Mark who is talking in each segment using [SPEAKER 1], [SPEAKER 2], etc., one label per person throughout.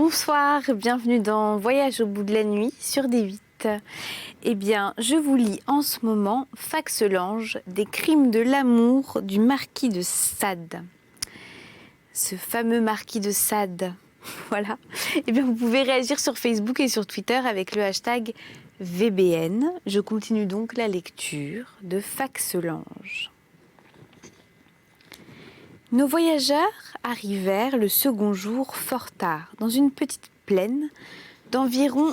[SPEAKER 1] Bonsoir, bienvenue dans Voyage au bout de la nuit sur D8. Eh bien, je vous lis en ce moment Faxelange, des crimes de l'amour du marquis de Sade. Ce fameux marquis de Sade, voilà. Eh bien, vous pouvez réagir sur Facebook et sur Twitter avec le hashtag VBN. Je continue donc la lecture de Faxelange. Nos voyageurs arrivèrent le second jour fort tard, dans une petite plaine d'environ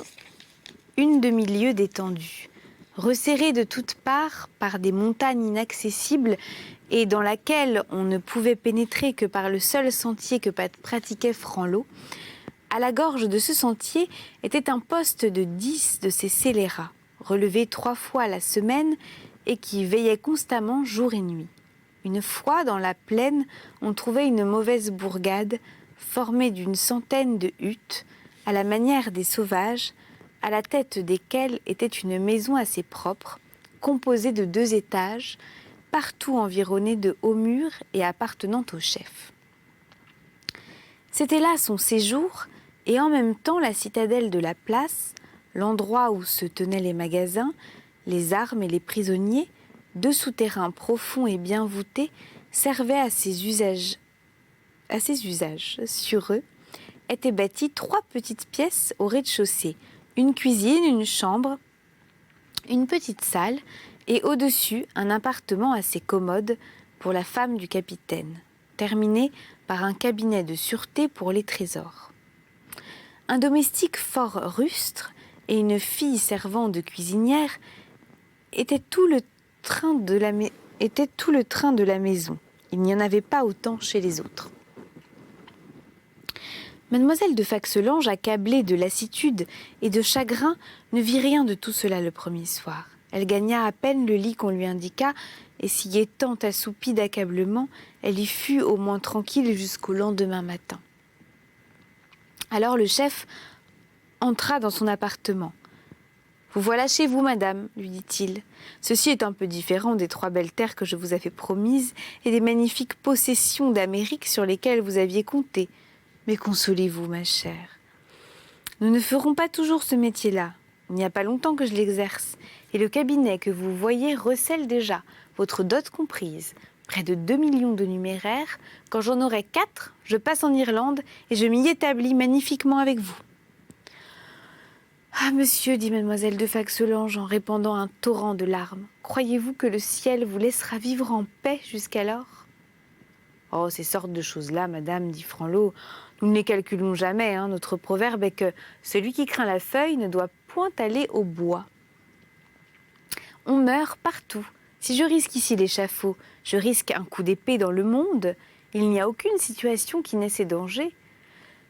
[SPEAKER 1] une demi-lieue d'étendue, resserrée de toutes parts par des montagnes inaccessibles et dans laquelle on ne pouvait pénétrer que par le seul sentier que pratiquait Franlot. À la gorge de ce sentier était un poste de 10 de ces scélérats, relevés 3 fois la semaine et qui veillaient constamment jour et nuit. Une fois dans la plaine, on trouvait une mauvaise bourgade formée d'une centaine de huttes, à la manière des sauvages, à la tête desquelles était une maison assez propre, composée de 2 étages, partout environnée de hauts murs et appartenant au chef. C'était là son séjour et en même temps la citadelle de la place, l'endroit où se tenaient les magasins, les armes et les prisonniers. 2 souterrains profonds et bien voûtés servaient à ses usages. Sur eux étaient bâties 3 petites pièces au rez-de-chaussée, une cuisine, une chambre, une petite salle et au-dessus un appartement assez commode pour la femme du capitaine, terminé par un cabinet de sûreté pour les trésors. Un domestique fort rustre et une fille servant de cuisinière étaient tout le train de la maison. Il n'y en avait pas autant chez les autres. Mademoiselle de Faxelange, accablée de lassitude et de chagrin, ne vit rien de tout cela le premier soir. Elle gagna à peine le lit qu'on lui indiqua, et s'y étant assoupie d'accablement, elle y fut au moins tranquille jusqu'au lendemain matin. Alors le chef entra dans son appartement. « Vous voilà chez vous, madame, lui dit-il. Ceci est un peu différent des 3 belles terres que je vous avais promises et des magnifiques possessions d'Amérique sur lesquelles vous aviez compté. Mais consolez-vous, ma chère. Nous ne ferons pas toujours ce métier-là. Il n'y a pas longtemps que je l'exerce. Et le cabinet que vous voyez recèle déjà, votre dot comprise, près de 2 millions de numéraires. Quand j'en aurai 4, je passe en Irlande et je m'y établis magnifiquement avec vous. » « Ah, monsieur, dit mademoiselle de Faxelange en répandant un torrent de larmes, croyez-vous que le ciel vous laissera vivre en paix jusqu'alors ?»« Oh, ces sortes de choses-là, madame, dit Franlot, nous ne les calculons jamais. Notre proverbe est que celui qui craint la feuille ne doit point aller au bois. On meurt partout. Si je risque ici l'échafaud, je risque un coup d'épée dans le monde. Il n'y a aucune situation qui n'ait ces dangers.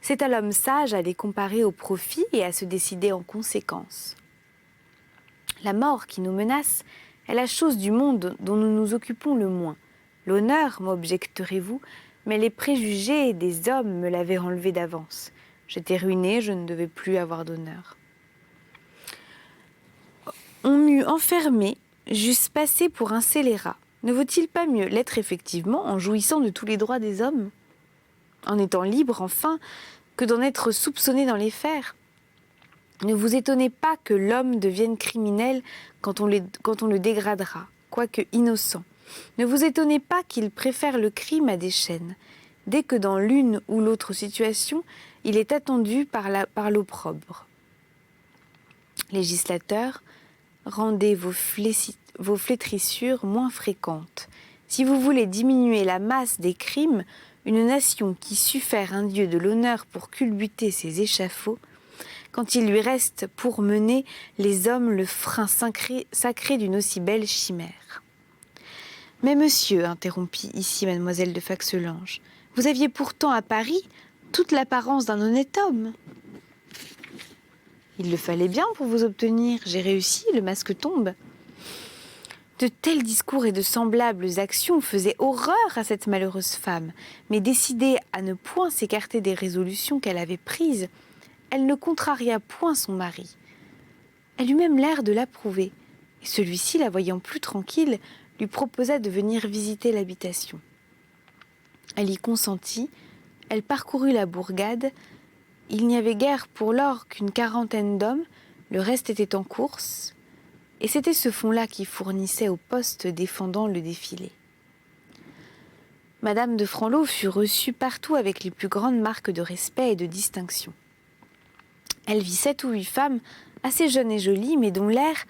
[SPEAKER 1] C'est à l'homme sage à les comparer au profit et à se décider en conséquence. La mort qui nous menace est la chose du monde dont nous nous occupons le moins. L'honneur, m'objecterez-vous, mais les préjugés des hommes me l'avaient enlevé d'avance. J'étais ruiné, je ne devais plus avoir d'honneur. On m'eût enfermé, j'eusse passé pour un scélérat. Ne vaut-il pas mieux l'être effectivement en jouissant de tous les droits des hommes ? En étant libre, enfin, que d'en être soupçonné dans les faits. Ne vous étonnez pas que l'homme devienne criminel quand on le dégradera, quoique innocent. Ne vous étonnez pas qu'il préfère le crime à des chaînes, dès que dans l'une ou l'autre situation, il est attendu par l'opprobre. Législateurs, rendez vos flétrissures moins fréquentes. Si vous voulez diminuer la masse des crimes, une nation qui sut faire un dieu de l'honneur pour culbuter ses échafauds, quand il lui reste pour mener les hommes le frein sacré d'une aussi belle chimère. « Mais monsieur, interrompit ici mademoiselle de Faxelange, vous aviez pourtant à Paris toute l'apparence d'un honnête homme. » « Il le fallait bien pour vous obtenir, j'ai réussi, le masque tombe. » De tels discours et de semblables actions faisaient horreur à cette malheureuse femme, mais décidée à ne point s'écarter des résolutions qu'elle avait prises, elle ne contraria point son mari. Elle eut même l'air de l'approuver, et celui-ci, la voyant plus tranquille, lui proposa de venir visiter l'habitation. Elle y consentit, elle parcourut la bourgade, il n'y avait guère pour lors qu'une quarantaine d'hommes, le reste était en course, et c'était ce fond-là qui fournissait au poste défendant le défilé. Madame de Franlot fut reçue partout avec les plus grandes marques de respect et de distinction. Elle vit 7 ou 8 femmes, assez jeunes et jolies, mais dont l'air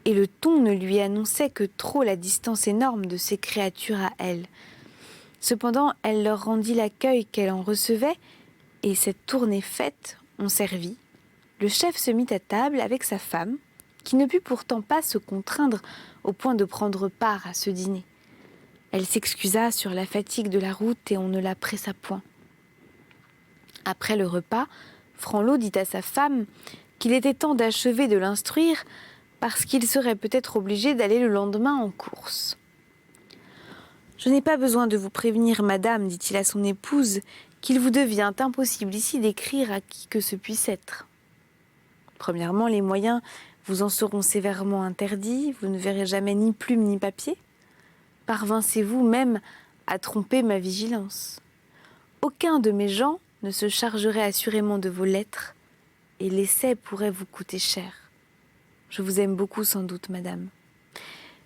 [SPEAKER 1] et le ton ne lui annonçaient que trop la distance énorme de ces créatures à elle. Cependant, elle leur rendit l'accueil qu'elle en recevait, et cette tournée faite, on servit. Le chef se mit à table avec sa femme, qui ne put pourtant pas se contraindre au point de prendre part à ce dîner. Elle s'excusa sur la fatigue de la route et on ne la pressa point. Après le repas, Franlot dit à sa femme qu'il était temps d'achever de l'instruire parce qu'il serait peut-être obligé d'aller le lendemain en course. « Je n'ai pas besoin de vous prévenir, madame, dit-il à son épouse, qu'il vous devient impossible ici d'écrire à qui que ce puisse être. Premièrement, les moyens vous en seront sévèrement interdits, vous ne verrez jamais ni plume ni papier. Parvincez-vous même à tromper ma vigilance. Aucun de mes gens ne se chargerait assurément de vos lettres, et l'essai pourrait vous coûter cher. Je vous aime beaucoup sans doute, madame.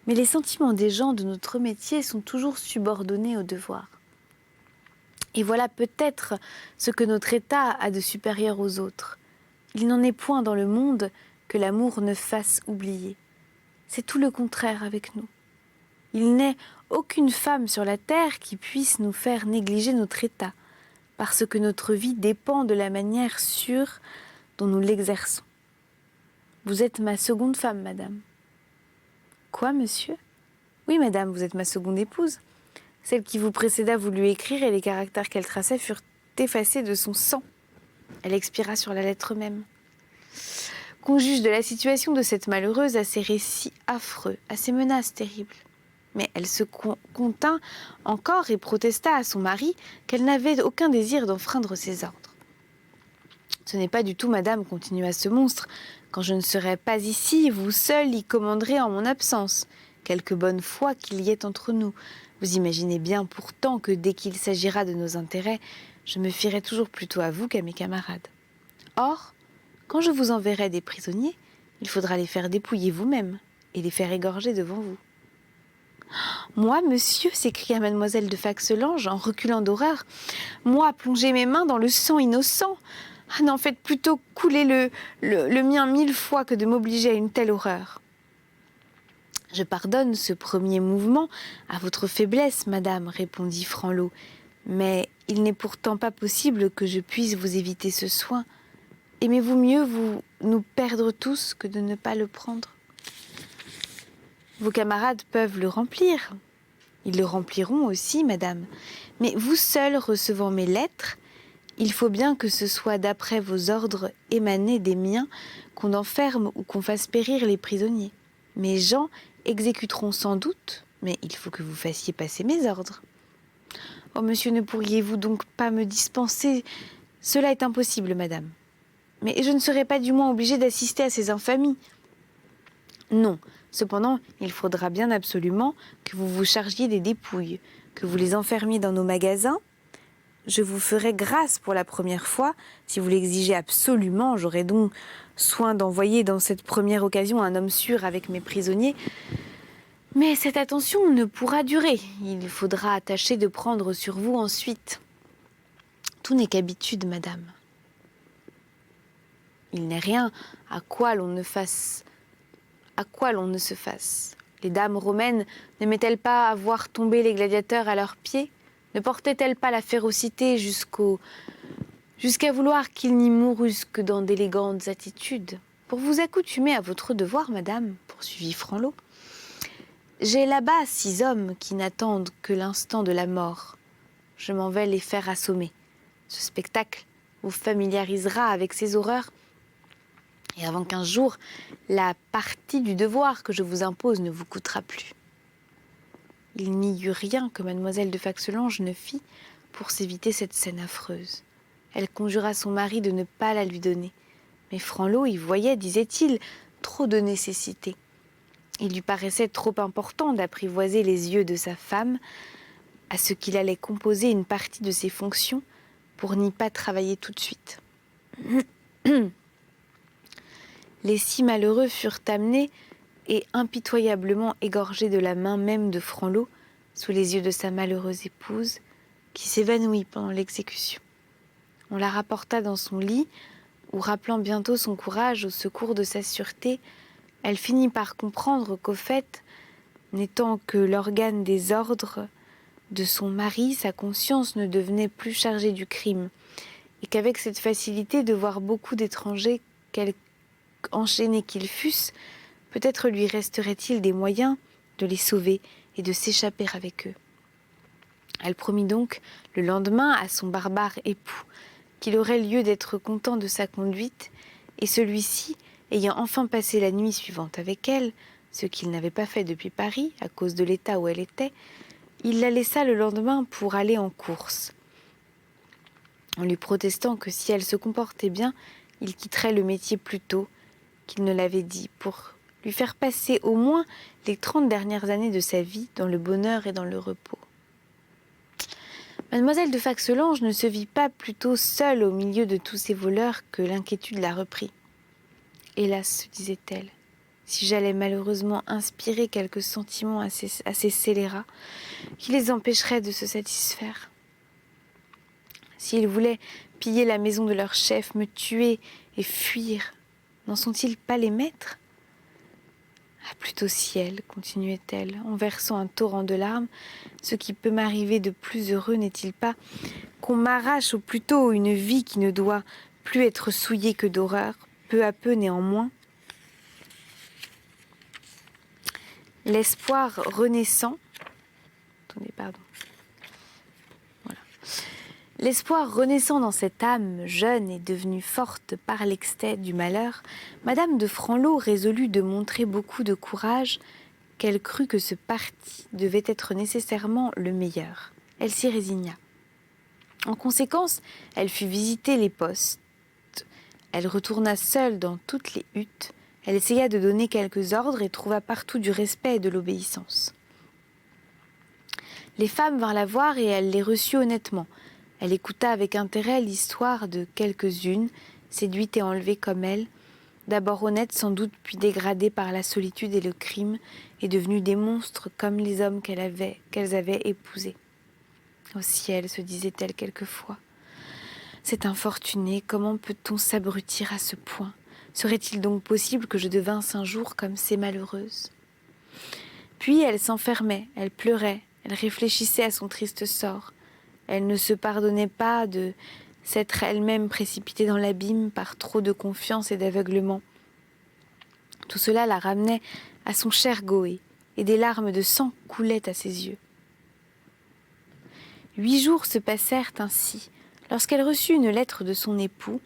[SPEAKER 1] Mais les sentiments des gens de notre métier sont toujours subordonnés au devoir. Et voilà peut-être ce que notre état a de supérieur aux autres. Il n'en est point dans le monde que l'amour ne fasse oublier. C'est tout le contraire avec nous. Il n'est aucune femme sur la terre qui puisse nous faire négliger notre état, parce que notre vie dépend de la manière sûre dont nous l'exerçons. Vous êtes ma seconde femme, madame. Quoi, monsieur? Oui, madame, vous êtes ma seconde épouse. Celle qui vous précéda voulut écrire et les caractères qu'elle traçait furent effacés de son sang. Elle expira sur la lettre même. Qu'on juge de la situation de cette malheureuse à ses récits affreux, à ses menaces terribles. Mais elle se contint encore et protesta à son mari qu'elle n'avait aucun désir d'enfreindre ses ordres. Ce n'est pas du tout, madame, continua ce monstre. Quand je ne serai pas ici, vous seule y commanderez en mon absence. Quelque bonne foi qu'il y ait entre nous. Vous imaginez bien pourtant que dès qu'il s'agira de nos intérêts, je me fierai toujours plutôt à vous qu'à mes camarades. Or, quand je vous enverrai des prisonniers, il faudra les faire dépouiller vous-même et les faire égorger devant vous. « Moi, monsieur, s'écria mademoiselle de Faxelange en reculant d'horreur, moi plonger mes mains dans le sang innocent. Ah, n'en faites plutôt couler le mien 1000 fois que de m'obliger à une telle horreur. Je pardonne ce premier mouvement à votre faiblesse, madame, répondit Franlot, mais il n'est pourtant pas possible que je puisse vous éviter ce soin. Aimez-vous mieux vous nous perdre tous que de ne pas le prendre? Vos camarades peuvent le remplir. Ils le rempliront aussi, madame. Mais vous seule recevant mes lettres, il faut bien que ce soit d'après vos ordres émanés des miens qu'on enferme ou qu'on fasse périr les prisonniers. Mes gens exécuteront sans doute, mais il faut que vous fassiez passer mes ordres. Oh, monsieur, ne pourriez-vous donc pas me dispenser? Cela est impossible, madame. Mais je ne serai pas du moins obligée d'assister à ces infamies. Non. Cependant, il faudra bien absolument que vous vous chargiez des dépouilles, que vous les enfermiez dans nos magasins. Je vous ferai grâce pour la première fois. Si vous l'exigez absolument, j'aurai donc soin d'envoyer dans cette première occasion un homme sûr avec mes prisonniers. Mais cette attention ne pourra durer. Il faudra tâcher de prendre sur vous ensuite. Tout n'est qu'habitude, madame. Il n'est rien à quoi l'on ne se fasse. Les dames romaines n'aimaient-elles pas à voir tomber les gladiateurs à leurs pieds? Ne portaient-elles pas la férocité jusqu'à vouloir qu'ils n'y mourussent que dans d'élégantes attitudes? Pour vous accoutumer à votre devoir, madame, poursuivit Franlot, j'ai là-bas 6 hommes qui n'attendent que l'instant de la mort. Je m'en vais les faire assommer. Ce spectacle vous familiarisera avec ces horreurs. Et avant 15 jours, la partie du devoir que je vous impose ne vous coûtera plus. Il n'y eut rien que mademoiselle de Faxelange ne fit pour s'éviter cette scène affreuse. Elle conjura son mari de ne pas la lui donner. Mais Franlot y voyait, disait-il, trop de nécessité. Il lui paraissait trop important d'apprivoiser les yeux de sa femme à ce qu'il allait composer une partie de ses fonctions pour n'y pas travailler tout de suite. Les 6 malheureux furent amenés et impitoyablement égorgés de la main même de Franlot, sous les yeux de sa malheureuse épouse, qui s'évanouit pendant l'exécution. On la rapporta dans son lit, où, rappelant bientôt son courage au secours de sa sûreté, elle finit par comprendre qu'au fait, n'étant que l'organe des ordres de son mari, sa conscience ne devenait plus chargée du crime, et qu'avec cette facilité de voir beaucoup d'étrangers, quelque enchaînés qu'ils fussent, peut-être lui resterait-il des moyens de les sauver et de s'échapper avec eux. Elle promit donc le lendemain à son barbare époux qu'il aurait lieu d'être content de sa conduite, et celui-ci, ayant enfin passé la nuit suivante avec elle, ce qu'il n'avait pas fait depuis Paris, à cause de l'état où elle était, il la laissa le lendemain pour aller en course, en lui protestant que si elle se comportait bien, il quitterait le métier plus tôt qu'il ne l'avait dit, pour lui faire passer au moins les 30 dernières années de sa vie dans le bonheur et dans le repos. Mademoiselle de Faxelange ne se vit pas plutôt seule au milieu de tous ces voleurs que l'inquiétude la reprit. Hélas, se disait-elle, si j'allais malheureusement inspirer quelques sentiments à ces scélérats qui les empêcheraient de se satisfaire. S'ils voulaient piller la maison de leur chef, me tuer et fuir, n'en sont-ils pas les maîtres ? Ah, plutôt ciel, continuait-elle, en versant un torrent de larmes, ce qui peut m'arriver de plus heureux n'est-il pas qu'on m'arrache au plus tôt une vie qui ne doit plus être souillée que d'horreur, peu à peu néanmoins. L'espoir renaissant, L'espoir renaissant dans cette âme jeune et devenue forte par l'excès du malheur, Madame de Franlot résolut de montrer beaucoup de courage, qu'elle crut que ce parti devait être nécessairement le meilleur. Elle s'y résigna. En conséquence, elle fut visiter les postes. Elle retourna seule dans toutes les huttes. Elle essaya de donner quelques ordres et trouva partout du respect et de l'obéissance. Les femmes vinrent la voir et elle les reçut honnêtement. Elle écouta avec intérêt l'histoire de quelques-unes, séduites et enlevées comme elle, d'abord honnêtes sans doute, puis dégradées par la solitude et le crime, et devenues des monstres comme les hommes qu'elles avaient épousés. Au ciel, se disait-elle quelquefois, c'est infortuné, comment peut-on s'abrutir à ce point ? Serait-il donc possible que je devinsse un jour comme ces malheureuses ? Puis elle s'enfermait, elle pleurait, elle réfléchissait à son triste sort. Elle ne se pardonnait pas de s'être elle-même précipitée dans l'abîme par trop de confiance et d'aveuglement. Tout cela la ramenait à son cher Goé, et des larmes de sang coulaient à ses yeux. 8 jours se passèrent ainsi, lorsqu'elle reçut une lettre de son époux,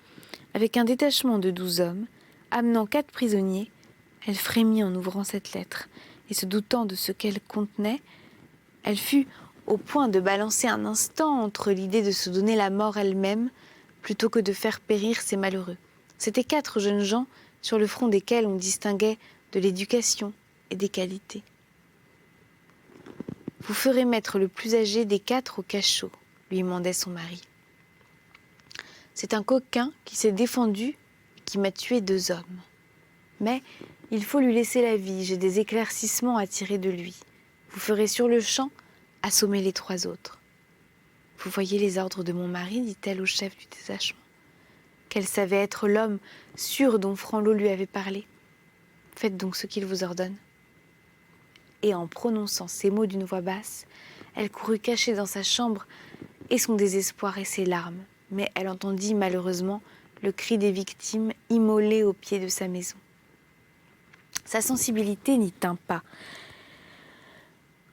[SPEAKER 1] avec un détachement de 12 hommes, amenant 4 prisonniers. Elle frémit en ouvrant cette lettre, et se doutant de ce qu'elle contenait, elle fut au point de balancer un instant entre l'idée de se donner la mort elle-même, plutôt que de faire périr ces malheureux. C'étaient 4 jeunes gens sur le front desquels on distinguait de l'éducation et des qualités. « Vous ferez mettre le plus âgé des 4 au cachot, lui mandait son mari. C'est un coquin qui s'est défendu et qui m'a tué 2 hommes. Mais il faut lui laisser la vie, j'ai des éclaircissements à tirer de lui. Vous ferez sur le champ assommer les 3 autres. Vous voyez les ordres de mon mari, dit-elle au chef du détachement, qu'elle savait être l'homme sûr dont Franlot lui avait parlé. Faites donc ce qu'il vous ordonne. Et en prononçant ces mots d'une voix basse, elle courut cacher dans sa chambre et son désespoir et ses larmes. Mais elle entendit malheureusement le cri des victimes immolées au pied de sa maison. Sa sensibilité n'y tint pas.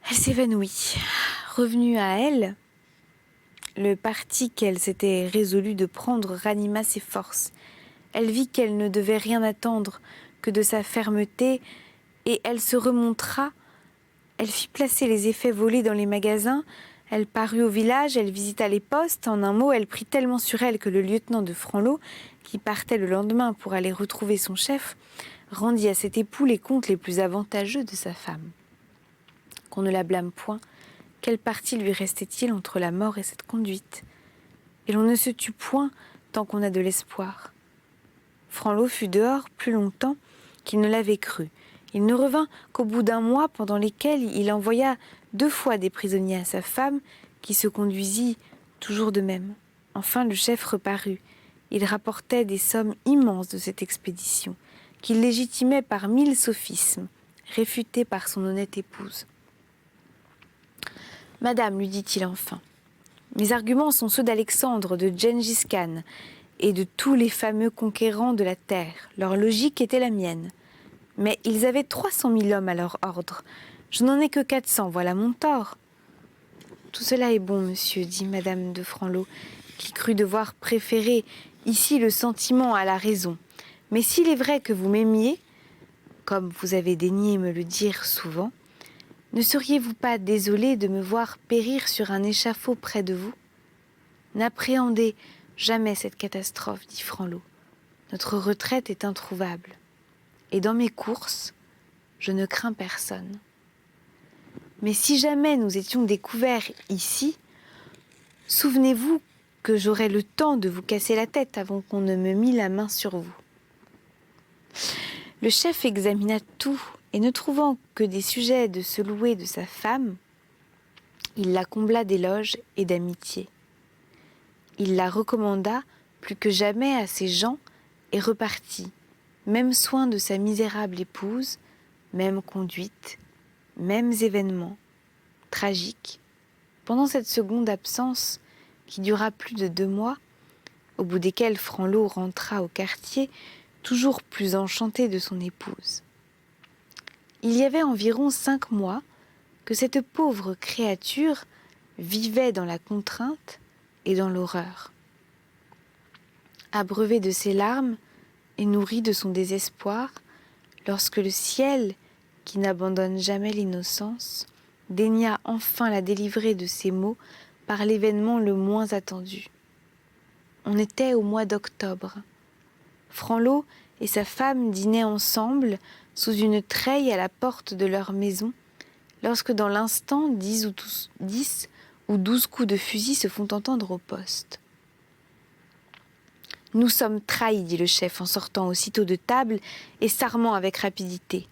[SPEAKER 1] Elle s'évanouit. Revenue à elle, le parti qu'elle s'était résolue de prendre ranima ses forces. Elle vit qu'elle ne devait rien attendre que de sa fermeté et elle se remontra. Elle fit placer les effets volés dans les magasins. Elle parut au village, elle visita les postes. En un mot, elle prit tellement sur elle que le lieutenant de Franlot, qui partait le lendemain pour aller retrouver son chef, rendit à cet époux les comptes les plus avantageux de sa femme. Qu'on ne la blâme point, quel parti lui restait-il entre la mort et cette conduite ? Et l'on ne se tue point tant qu'on a de l'espoir. Franlot fut dehors plus longtemps qu'il ne l'avait cru. Il ne revint qu'au bout d'un mois, pendant lesquels il envoya 2 fois des prisonniers à sa femme, qui se conduisit toujours de même. Enfin, le chef reparut. Il rapportait des sommes immenses de cette expédition, qu'il légitimait par 1000 sophismes, réfutés par son honnête épouse. « Madame, lui dit-il enfin, mes arguments sont ceux d'Alexandre, de Gengis Khan et de tous les fameux conquérants de la terre. Leur logique était la mienne. Mais ils avaient 300 000 hommes à leur ordre. Je n'en ai que 400, voilà mon tort. » « Tout cela est bon, monsieur, dit madame de Franlot, qui crut devoir préférer ici le sentiment à la raison. Mais s'il est vrai que vous m'aimiez, comme vous avez daigné me le dire souvent, ne seriez-vous pas désolé de me voir périr sur un échafaud près de vous? N'appréhendez jamais cette catastrophe, dit Franlot. Notre retraite est introuvable. Et dans mes courses, je ne crains personne. Mais si jamais nous étions découverts ici, souvenez-vous que j'aurais le temps de vous casser la tête avant qu'on ne me mît la main sur vous. Le chef examina tout, et ne trouvant que des sujets de se louer de sa femme, il la combla d'éloges et d'amitié. Il la recommanda plus que jamais à ses gens et repartit, même soin de sa misérable épouse, même conduite, mêmes événements, tragiques. Pendant cette seconde absence, qui dura plus de 2 mois, au bout desquels Franlot rentra au quartier, toujours plus enchanté de son épouse. Il y avait environ 5 mois que cette pauvre créature vivait dans la contrainte et dans l'horreur. Abreuvée de ses larmes et nourrie de son désespoir, lorsque le ciel, qui n'abandonne jamais l'innocence, daigna enfin la délivrer de ses maux par l'événement le moins attendu. On était au mois d'octobre. Franlot et sa femme dînaient ensemble sous une treille à la porte de leur maison, lorsque dans l'instant 10 ou 12 coups de fusil se font entendre au poste. « Nous sommes trahis, dit le chef en sortant aussitôt de table et s'armant avec rapidité.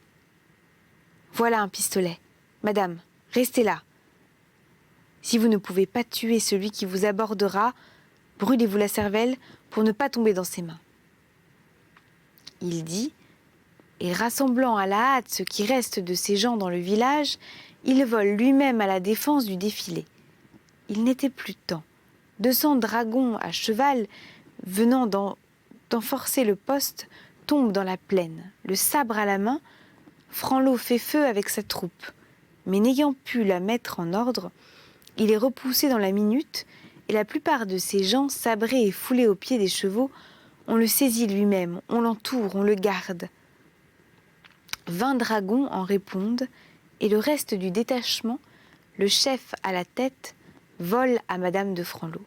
[SPEAKER 1] Voilà un pistolet. Madame, restez là. Si vous ne pouvez pas tuer celui qui vous abordera, brûlez-vous la cervelle pour ne pas tomber dans ses mains. » Il dit, et rassemblant à la hâte ce qui reste de ses gens dans le village, il vole lui-même à la défense du défilé. Il n'était plus temps. 200 dragons à cheval, venant d'enforcer le poste, tombent dans la plaine. Le sabre à la main, Franlot fait feu avec sa troupe. Mais n'ayant pu la mettre en ordre, il est repoussé dans la minute, et la plupart de ses gens, sabrés et foulés aux pieds des chevaux, on le saisit lui-même, on l'entoure, on le garde. 20 dragons en répondent, et le reste du détachement, le chef à la tête, vole à madame de Franlot.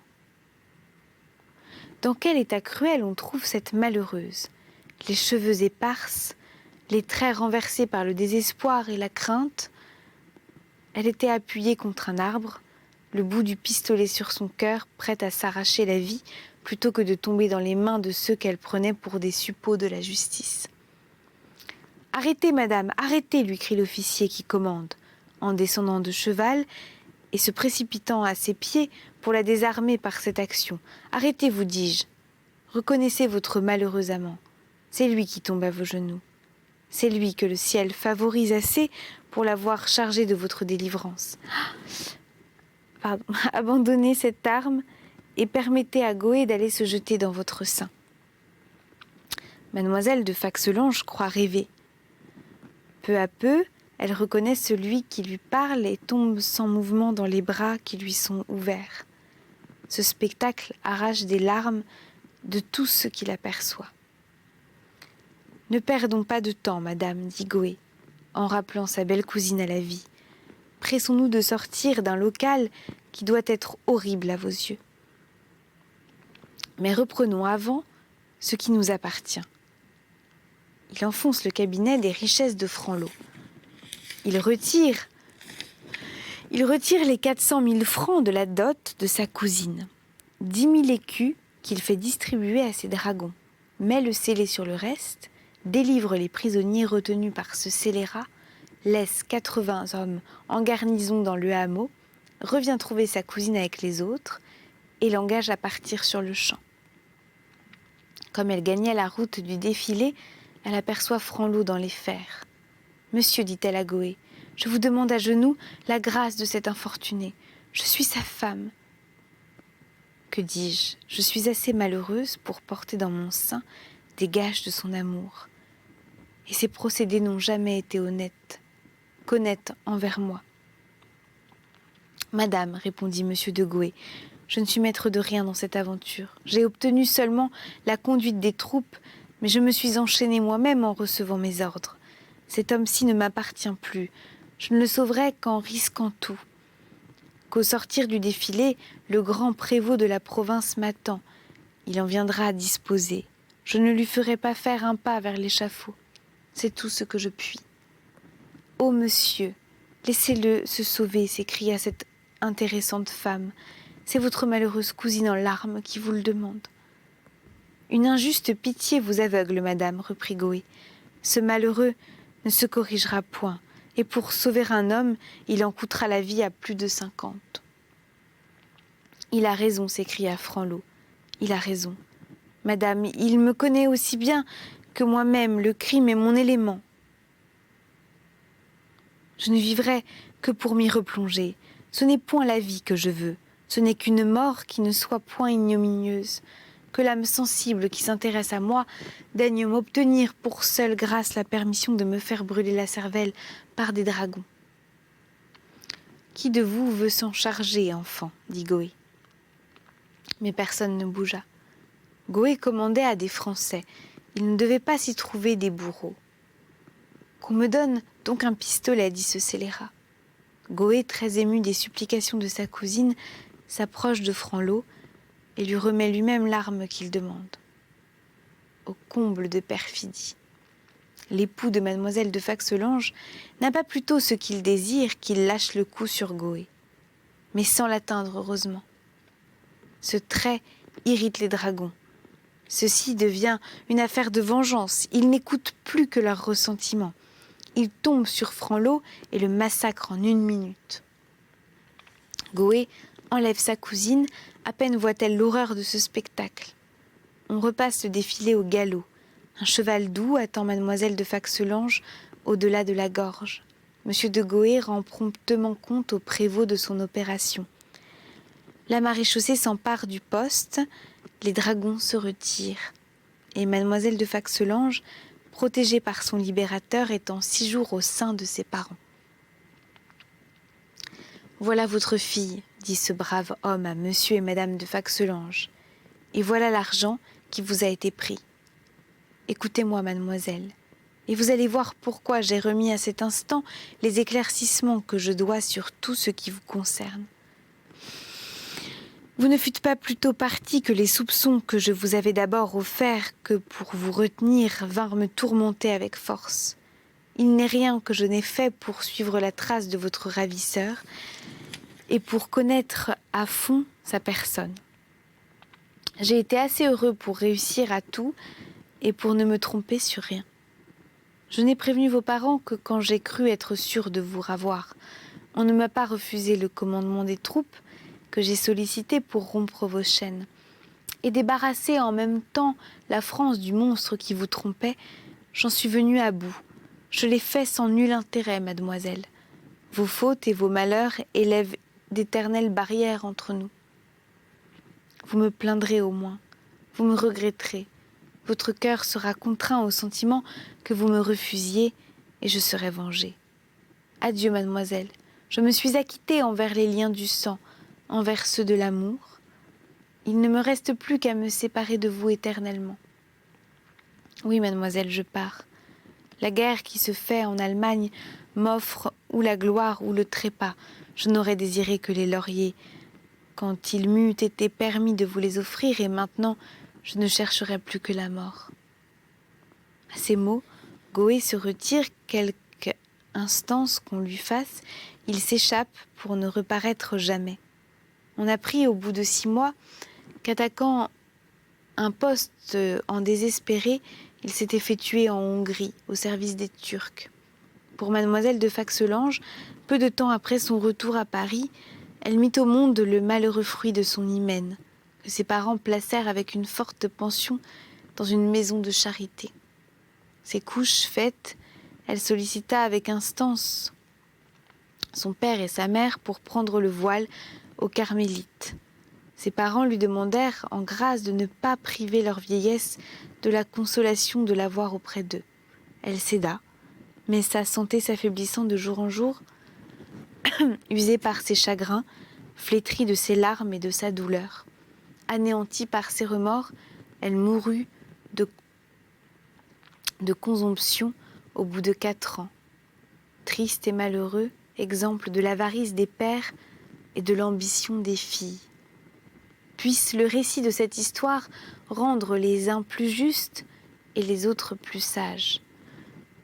[SPEAKER 1] Dans quel état cruel on trouve cette malheureuse, les cheveux éparses, les traits renversés par le désespoir et la crainte. Elle était appuyée contre un arbre, le bout du pistolet sur son cœur, prête à s'arracher la vie, plutôt que de tomber dans les mains de ceux qu'elle prenait pour des suppôts de la justice. « Arrêtez, madame, arrêtez !» lui crie l'officier qui commande, en descendant de cheval et se précipitant à ses pieds pour la désarmer par cette action. « Arrêtez, vous dis-je. Reconnaissez votre malheureux amant. C'est lui qui tombe à vos genoux. C'est lui que le ciel favorise assez pour l'avoir chargé de votre délivrance. Pardon. Abandonnez cette arme et permettez à Goé d'aller se jeter dans votre sein. » Mademoiselle de Faxelange croit rêver. Peu à peu, elle reconnaît celui qui lui parle et tombe sans mouvement dans les bras qui lui sont ouverts. Ce spectacle arrache des larmes de tout ce qui l'aperçoit. « Ne perdons pas de temps, madame, dit Goé, en rappelant sa belle cousine à la vie. Pressons-nous de sortir d'un local qui doit être horrible à vos yeux. Mais reprenons avant ce qui nous appartient. » Il enfonce le cabinet des richesses de Franlot. Il retire les 400 000 francs de la dot de sa cousine, 10 000 écus qu'il fait distribuer à ses dragons, met le scellé sur le reste, délivre les prisonniers retenus par ce scélérat, laisse 80 hommes en garnison dans le hameau, revient trouver sa cousine avec les autres et l'engage à partir sur le champ. Comme elle gagnait la route du défilé, elle aperçoit Franlot dans les fers. « Monsieur, dit-elle à Goé, je vous demande à genoux la grâce de cet infortuné. Je suis sa femme. » Que dis-je ? Je suis assez malheureuse pour porter dans mon sein des gages de son amour. Et ses procédés n'ont jamais été qu'honnêtes envers moi. Madame, répondit monsieur de Goé, je ne suis maître de rien dans cette aventure. J'ai obtenu seulement la conduite des troupes, mais je me suis enchaîné moi-même en recevant mes ordres. Cet homme-ci ne m'appartient plus. Je ne le sauverai qu'en risquant tout. Qu'au sortir du défilé, le grand prévôt de la province m'attend. Il en viendra à disposer. Je ne lui ferai pas faire un pas vers l'échafaud. C'est tout ce que je puis. « Ô monsieur, laissez-le se sauver » s'écria cette intéressante femme. « C'est votre malheureuse cousine en larmes qui vous le demande. »« Une injuste pitié vous aveugle, madame, » reprit Goé. « Ce malheureux ne se corrigera point, et pour sauver un homme, il en coûtera la vie à plus de 50. »« Il a raison, » s'écria Franlot. « Il a raison. Madame, il me connaît aussi bien que moi-même, le crime est mon élément. Je ne vivrai que pour m'y replonger. Ce n'est point la vie que je veux, ce n'est qu'une mort qui ne soit point ignominieuse. Que l'âme sensible qui s'intéresse à moi daigne m'obtenir pour seule grâce la permission de me faire brûler la cervelle par des dragons. »« Qui de vous veut s'en charger, enfant ?» dit Goé. Mais personne ne bougea. Goé commandait à des Français. Il ne devait pas s'y trouver des bourreaux. « Qu'on me donne donc un pistolet, » dit ce scélérat. Goé, très ému des supplications de sa cousine, s'approche de Franlot et lui remet lui-même l'arme qu'il demande. Au comble de perfidie, l'époux de mademoiselle de Faxelange n'a pas plutôt ce qu'il désire qu'il lâche le coup sur Goé, mais sans l'atteindre heureusement. Ce trait irrite les dragons. Ceci devient une affaire de vengeance. Ils n'écoutent plus que leurs ressentiments. Ils tombent sur Franlot et le massacrent en 1 minute. Goé enlève sa cousine, à peine voit-elle l'horreur de ce spectacle. On repasse le défilé au galop. Un cheval doux attend mademoiselle de Faxelange au-delà de la gorge. Monsieur de Goé rend promptement compte au prévôt de son opération. La maréchaussée s'empare du poste, les dragons se retirent. Et mademoiselle de Faxelange, protégée par son libérateur, est en 6 jours au sein de ses parents. « Voilà votre fille, » dit ce brave homme à monsieur et madame de Faxelange, « et voilà l'argent qui vous a été pris. Écoutez-moi, mademoiselle, et vous allez voir pourquoi j'ai remis à cet instant les éclaircissements que je dois sur tout ce qui vous concerne. Vous ne fûtes pas plus tôt parti que les soupçons que je vous avais d'abord offerts que pour vous retenir vinrent me tourmenter avec force. Il n'est rien que je n'ai fait pour suivre la trace de votre ravisseur et pour connaître à fond sa personne. J'ai été assez heureux pour réussir à tout et pour ne me tromper sur rien. Je n'ai prévenu vos parents que quand j'ai cru être sûr de vous ravoir. On ne m'a pas refusé le commandement des troupes que j'ai sollicité pour rompre vos chaînes. Et débarrasser en même temps la France du monstre qui vous trompait, j'en suis venue à bout. Je l'ai fait sans nul intérêt, mademoiselle. Vos fautes et vos malheurs élèvent d'éternelles barrières entre nous. Vous me plaindrez au moins, vous me regretterez. Votre cœur sera contraint au sentiment que vous me refusiez et je serai vengée. Adieu, mademoiselle. Je me suis acquittée envers les liens du sang, envers ceux de l'amour. Il ne me reste plus qu'à me séparer de vous éternellement. Oui, mademoiselle, je pars. La guerre qui se fait en Allemagne m'offre ou la gloire ou le trépas. Je n'aurais désiré que les lauriers, quand il m'eût été permis de vous les offrir, et maintenant je ne chercherai plus que la mort. » À ces mots, Goé se retire, quelque instance qu'on lui fasse, il s'échappe pour ne reparaître jamais. On apprit au bout de 6 mois qu'attaquant Un poste en désespéré, il s'était fait tuer en Hongrie, au service des Turcs. Pour mademoiselle de Faxelange, peu de temps après son retour à Paris, elle mit au monde le malheureux fruit de son hymen, que ses parents placèrent avec une forte pension dans une maison de charité. Ses couches faites, elle sollicita avec instance son père et sa mère pour prendre le voile aux Carmélites. Ses parents lui demandèrent en grâce de ne pas priver leur vieillesse de la consolation de la voir auprès d'eux. Elle céda, mais sa santé s'affaiblissant de jour en jour, usée par ses chagrins, flétrie de ses larmes et de sa douleur, anéantie par ses remords, elle mourut de consomption au bout de 4 ans. Triste et malheureux, exemple de l'avarice des pères et de l'ambition des filles. Puisse le récit de cette histoire rendre les uns plus justes et les autres plus sages.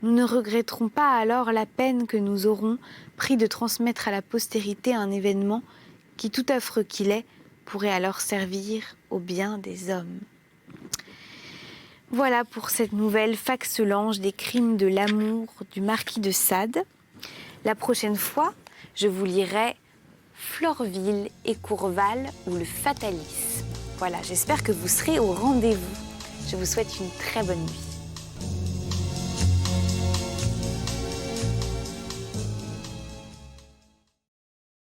[SPEAKER 1] Nous ne regretterons pas alors la peine que nous aurons pris de transmettre à la postérité un événement qui, tout affreux qu'il est, pourrait alors servir au bien des hommes. Voilà pour cette nouvelle Faxelange des crimes de l'amour du marquis de Sade. La prochaine fois, je vous lirai Florville et Courval ou le Fatalisme. Voilà, j'espère que vous serez au rendez-vous. Je vous souhaite une très bonne nuit.